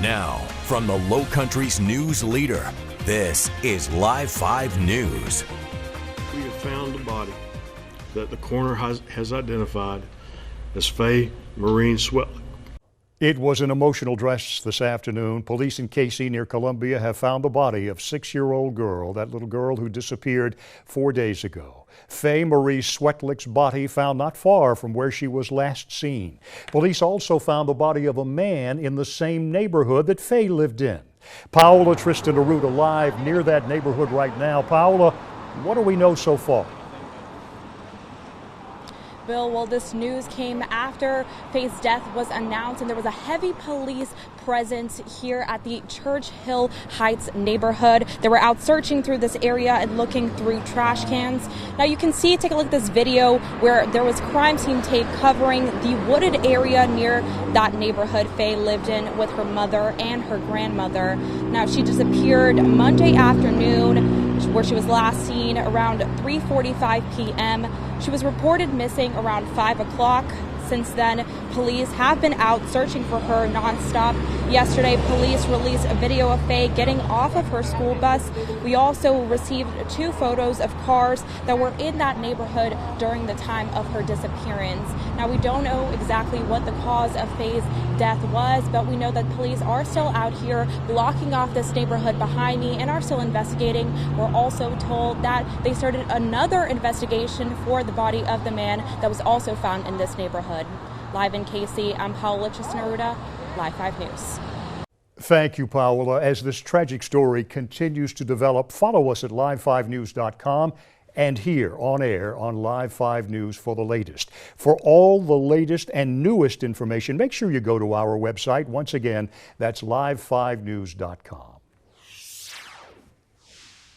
Now, from the Low Country's news leader, this is Live 5 News. We have found the body that the coroner has identified as Faye Swetlik. It was an emotional dress this afternoon. Police in Casey near Columbia have found the body of 6-year-old girl, that little girl who disappeared 4 days ago. Faye Swetlik's body found not far from where she was last seen. Police also found the body of a man in the same neighborhood that Faye lived in. Paola Tristan Aruda live near that neighborhood right now. Paola, what do we know so far? Bill, well, this news came after Faye's death was announced, and there was a heavy police presence here at the Church Hill Heights neighborhood. They were out searching through this area and looking through trash cans. Now you can see, take a look at this video where there was crime scene tape covering the wooded area near that neighborhood Faye lived in with her mother and her grandmother. Now she disappeared Monday afternoon, where she was last seen around 3:45 p.m. She was reported missing around 5 o'clock. Since then, police have been out searching for her nonstop. Yesterday, police released a video of Faye getting off of her school bus. We also received 2 photos of cars that were in that neighborhood during the time of her disappearance. Now, we don't know exactly what the cause of Faye's death was, but we know that police are still out here blocking off this neighborhood behind me and are still investigating. We're also told that they started another investigation for the body of the man that was also found in this neighborhood. Live in Casey, I'm Paola Tristan Aruda, Live 5 News. Thank you, Paola. As this tragic story continues to develop, follow us at live5news.com and here on air on Live 5 News for the latest. For all the latest and newest information, make sure you go to our website. Once again, that's live5news.com.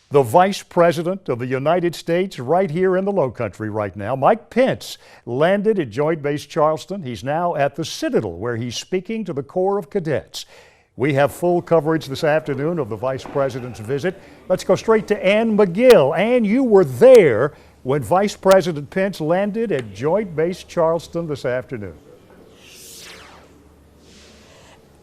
The Vice President of the United States right here in the Low Country right now, Mike Pence, landed at Joint Base Charleston. He's now at the Citadel where he's speaking to the Corps of Cadets. We have full coverage this afternoon of the Vice President's visit. Let's go straight to Ann McGill. Ann, you were there when Vice President Pence landed at Joint Base Charleston this afternoon.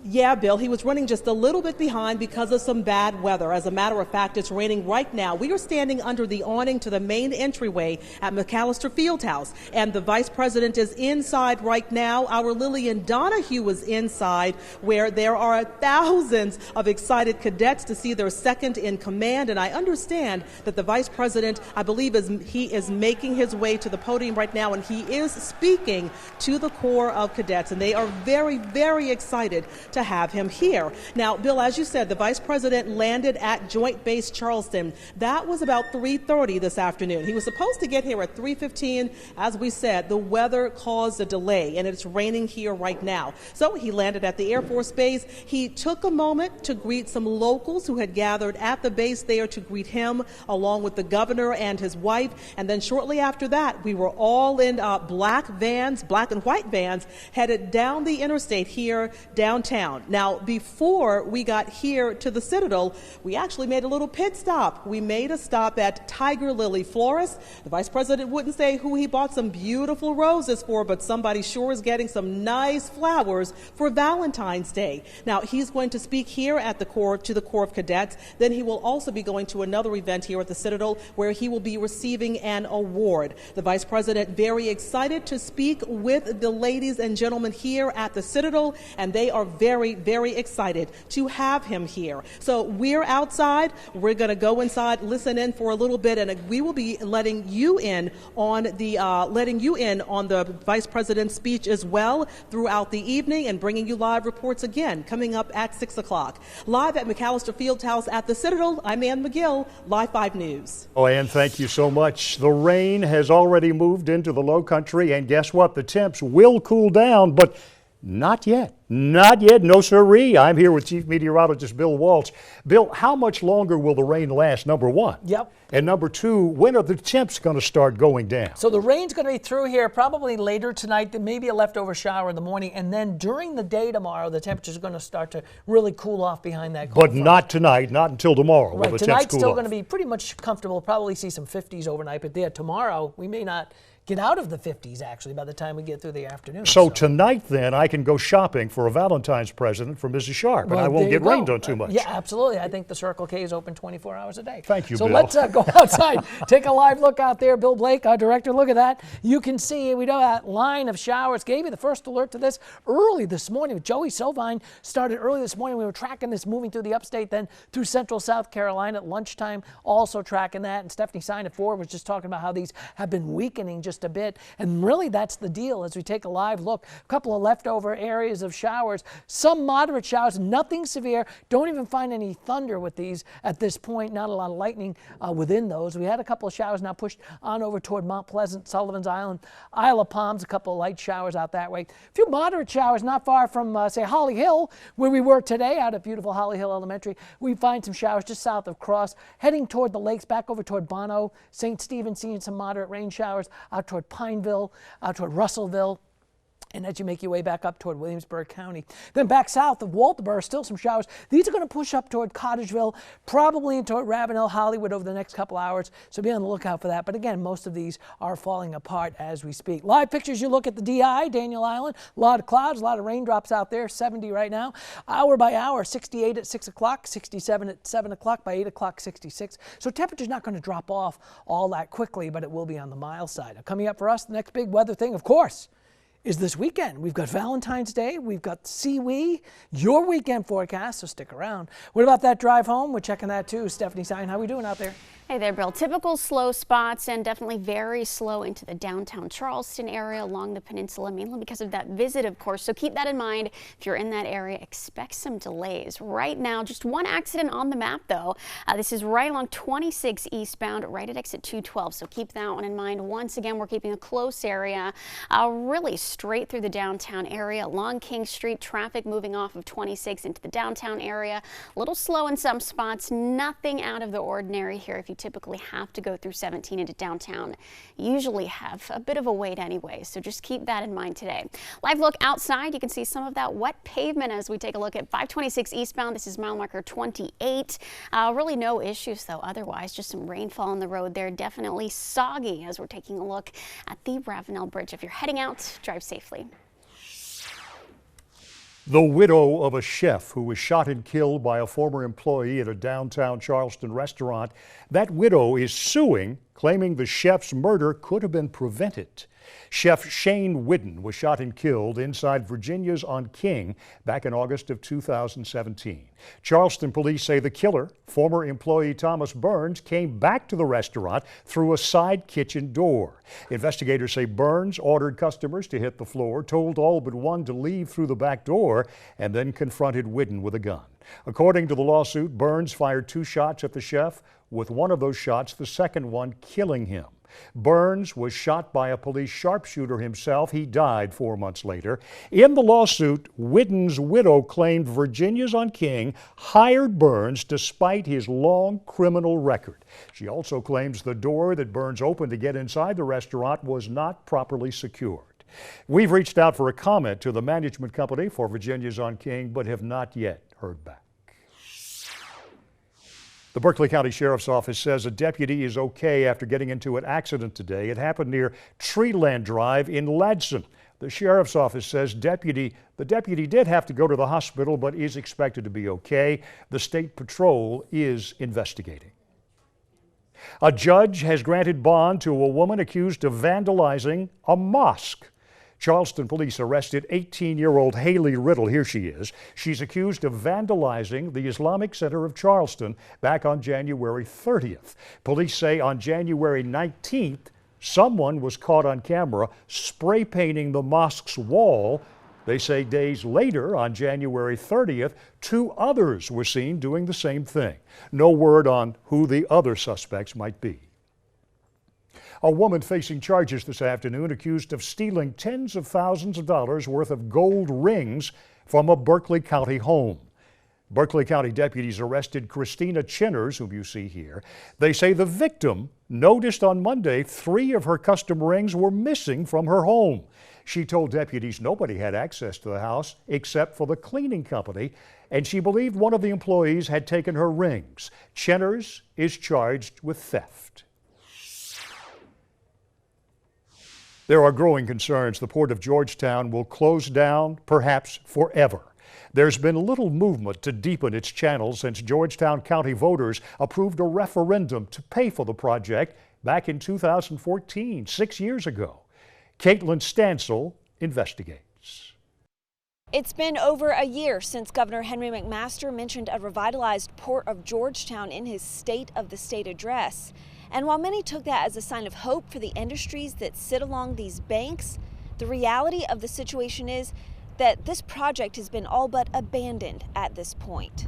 Yeah, Bill, he was running just a little bit behind because of some bad weather. As a matter of fact, it's raining right now. We are standing under the awning to the main entryway at McAllister Fieldhouse, and the Vice President is inside right now. Our Lillian Donahue is inside, where there are thousands of excited cadets to see their second in command, and I understand that the Vice President, I believe, he is making his way to the podium right now, and he is speaking to the Corps of Cadets, and they are very, very excited to have him here. Now, Bill, as you said, the Vice President landed at Joint Base Charleston. That was about 3:30 this afternoon. He was supposed to get here at 3:15. As we said, the weather caused a delay, and it's raining here right now. So he landed at the Air Force Base. He took a moment to greet some locals who had gathered at the base there to greet him, along with the governor and his wife. And then shortly after that, we were all in black and white vans, headed down the interstate here downtown. Now, before we got here to the Citadel, we actually made a little pit stop. We made a stop at Tiger Lily Florist. The Vice President wouldn't say who he bought some beautiful roses for, but somebody sure is getting some nice flowers for Valentine's Day. Now, he's going to speak here at the Corps of Cadets. Then he will also be going to another event here at the Citadel where he will be receiving an award. The Vice President very excited to speak with the ladies and gentlemen here at the Citadel, and they are very, very excited to have him here. So we're outside. We're going to go inside, listen in for a little bit, and we will be letting you in on the Vice President's speech as well throughout the evening, and bringing you live reports again coming up at 6 o'clock. Live at McAllister Fieldhouse at the Citadel, I'm Ann McGill, Live 5 News. Oh, Ann, thank you so much. The rain has already moved into the Low Country, and guess what? The temps will cool down, but not yet. Not yet. No sirree. I'm here with Chief Meteorologist Bill Walsh. Bill, how much longer will the rain last, number one? Yep. And number two, when are the temps going to start going down? So the rain's going to be through here probably later tonight, maybe a leftover shower in the morning, and then during the day tomorrow, the temperatures are going to start to really cool off behind that cold front. Not tonight, not until tomorrow. Right, tonight's still going to be pretty much comfortable, probably see some 50s overnight, but there tomorrow we may not get out of the 50s, actually, by the time we get through the afternoon. So tonight, then, I can go shopping for a Valentine's present for Mrs. Sharp, and I won't get rained on too much. Yeah, absolutely. I think the Circle K is open 24 hours a day. Thank you, so Bill. Let's go outside, take a live look out there. Bill Blake, our director, look at that. You can see we know that line of showers. Gave you the first alert to this early this morning. Joey Sovine started early this morning. We were tracking this moving through the upstate, then through central South Carolina at lunchtime, also tracking that. And Stephanie Stein at 4 was just talking about how these have been weakening just a bit. And really, that's the deal as we take a live look. A couple of leftover areas of showers, some moderate showers, nothing severe. Don't even find any thunder with these at this point. Not a lot of lightning within those. We had a couple of showers now pushed on over toward Mount Pleasant, Sullivan's Island, Isle of Palms, a couple of light showers out that way. A few moderate showers not far from, say, Holly Hill, where we were today out at beautiful Holly Hill Elementary. We find some showers just south of Cross, heading toward the lakes, back over toward Bono, St. Stephen, seeing some moderate rain showers out toward Pineville, out toward Russellville. And as you make your way back up toward Williamsburg County. Then back south of Walterboro, still some showers. These are going to push up toward Cottageville, probably toward Ravenel, Hollywood over the next couple hours. So be on the lookout for that. But again, most of these are falling apart as we speak. Live pictures, you look at the DI, Daniel Island. A lot of clouds, a lot of raindrops out there, 70 right now. Hour by hour, 68 at 6 o'clock, 67 at 7 o'clock, by 8 o'clock, 66. So temperature's not going to drop off all that quickly, but it will be on the mild side. Now, coming up for us, the next big weather thing, of course, is this weekend. We've got Valentine's Day, we've got SeaWee, your weekend forecast, so stick around. What about that drive home? We're checking that too. Stephanie Stein, how we doing out there? Hey there, Bill. Typical slow spots and definitely very slow into the downtown Charleston area along the peninsula, mainly because of that visit, of course. So keep that in mind. If you're in that area, expect some delays. Right now, just one accident on the map, though. This is right along 26 eastbound, right at exit 212. So keep that one in mind. Once again, we're keeping a close area, really straight through the downtown area along King Street. Traffic moving off of 26 into the downtown area. A little slow in some spots. Nothing out of the ordinary here. If you typically have to go through 17 into downtown, usually have a bit of a wait anyway, so just keep that in mind today. Live look outside, you can see some of that wet pavement as we take a look at 526 eastbound. This is mile marker 28. Really no issues though otherwise, just some rainfall on the road there. Definitely soggy as we're taking a look at the Ravenel Bridge. If you're heading out, drive safely. The widow of a chef who was shot and killed by a former employee at a downtown Charleston restaurant, that widow is suing, claiming the chef's murder could have been prevented. Chef Shane Whidden was shot and killed inside Virginia's on King back in August of 2017. Charleston police say the killer, former employee Thomas Burns, came back to the restaurant through a side kitchen door. Investigators say Burns ordered customers to hit the floor, told all but one to leave through the back door, and then confronted Whidden with a gun. According to the lawsuit, Burns fired 2 shots at the chef, with one of those shots, the second one, killing him. Burns was shot by a police sharpshooter himself. He died 4 months later. In the lawsuit, Whidden's widow claimed Virginia's on King hired Burns despite his long criminal record. She also claims the door that Burns opened to get inside the restaurant was not properly secured. We've reached out for a comment to the management company for Virginia's on King, but have not yet heard back. The Berkeley County Sheriff's Office says a deputy is okay after getting into an accident today. It happened near Treeland Drive in Ladson. The Sheriff's Office says the deputy did have to go to the hospital, but is expected to be okay. The State Patrol is investigating. A judge has granted bond to a woman accused of vandalizing a mosque. Charleston police arrested 18-year-old Haley Riddle. Here she is. She's accused of vandalizing the Islamic Center of Charleston back on January 30th. Police say on January 19th, someone was caught on camera spray painting the mosque's wall. They say days later, on January 30th, 2 others were seen doing the same thing. No word on who the other suspects might be. A woman facing charges this afternoon accused of stealing tens of thousands of dollars worth of gold rings from a Berkeley County home. Berkeley County deputies arrested Christina Chinners, whom you see here. They say the victim noticed on Monday 3 of her custom rings were missing from her home. She told deputies nobody had access to the house except for the cleaning company, and she believed one of the employees had taken her rings. Chinners is charged with theft. There are growing concerns the Port of Georgetown will close down, perhaps forever. There's been little movement to deepen its channels since Georgetown County voters approved a referendum to pay for the project back in 2014, 6 years ago. Caitlin Stansel investigates. It's been over a year since Governor Henry McMaster mentioned a revitalized Port of Georgetown in his State of the State address. And while many took that as a sign of hope for the industries that sit along these banks, the reality of the situation is that this project has been all but abandoned at this point.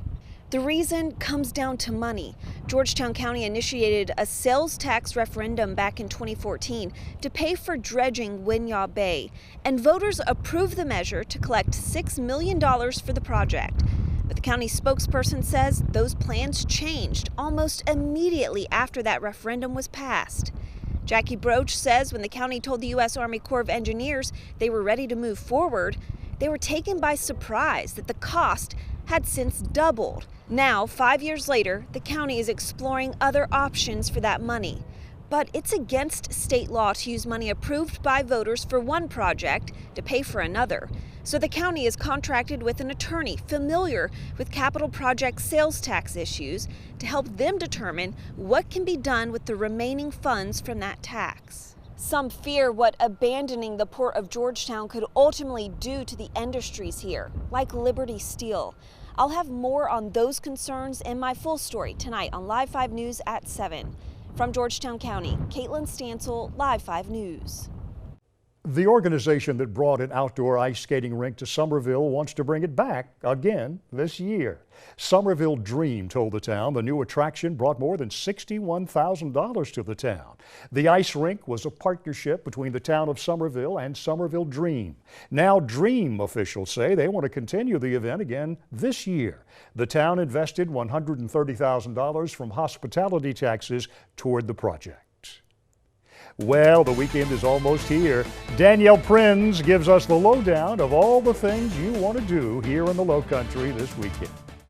The reason comes down to money. Georgetown County initiated a sales tax referendum back in 2014 to pay for dredging Winyah Bay, and voters approved the measure to collect $6 million for the project. But the county spokesperson says those plans changed almost immediately after that referendum was passed. Jackie Broach says when the county told the U.S. Army Corps of Engineers they were ready to move forward, they were taken by surprise that the cost had since doubled. Now, 5 years later, the county is exploring other options for that money. But it's against state law to use money approved by voters for one project to pay for another. So the county is contracted with an attorney familiar with capital project sales tax issues to help them determine what can be done with the remaining funds from that tax. Some fear what abandoning the Port of Georgetown could ultimately do to the industries here, like Liberty Steel. I'll have more on those concerns in my full story tonight on Live 5 News at 7. From Georgetown County, Caitlin Stansel, Live 5 News. The organization that brought an outdoor ice skating rink to Somerville wants to bring it back again this year. Somerville Dream told the town the new attraction brought more than $61,000 to the town. The ice rink was a partnership between the town of Somerville and Somerville Dream. Now Dream officials say they want to continue the event again this year. The town invested $130,000 from hospitality taxes toward the project. Well, the weekend is almost here. Danielle Prinz gives us the lowdown of all the things you want to do here in the Lowcountry this weekend.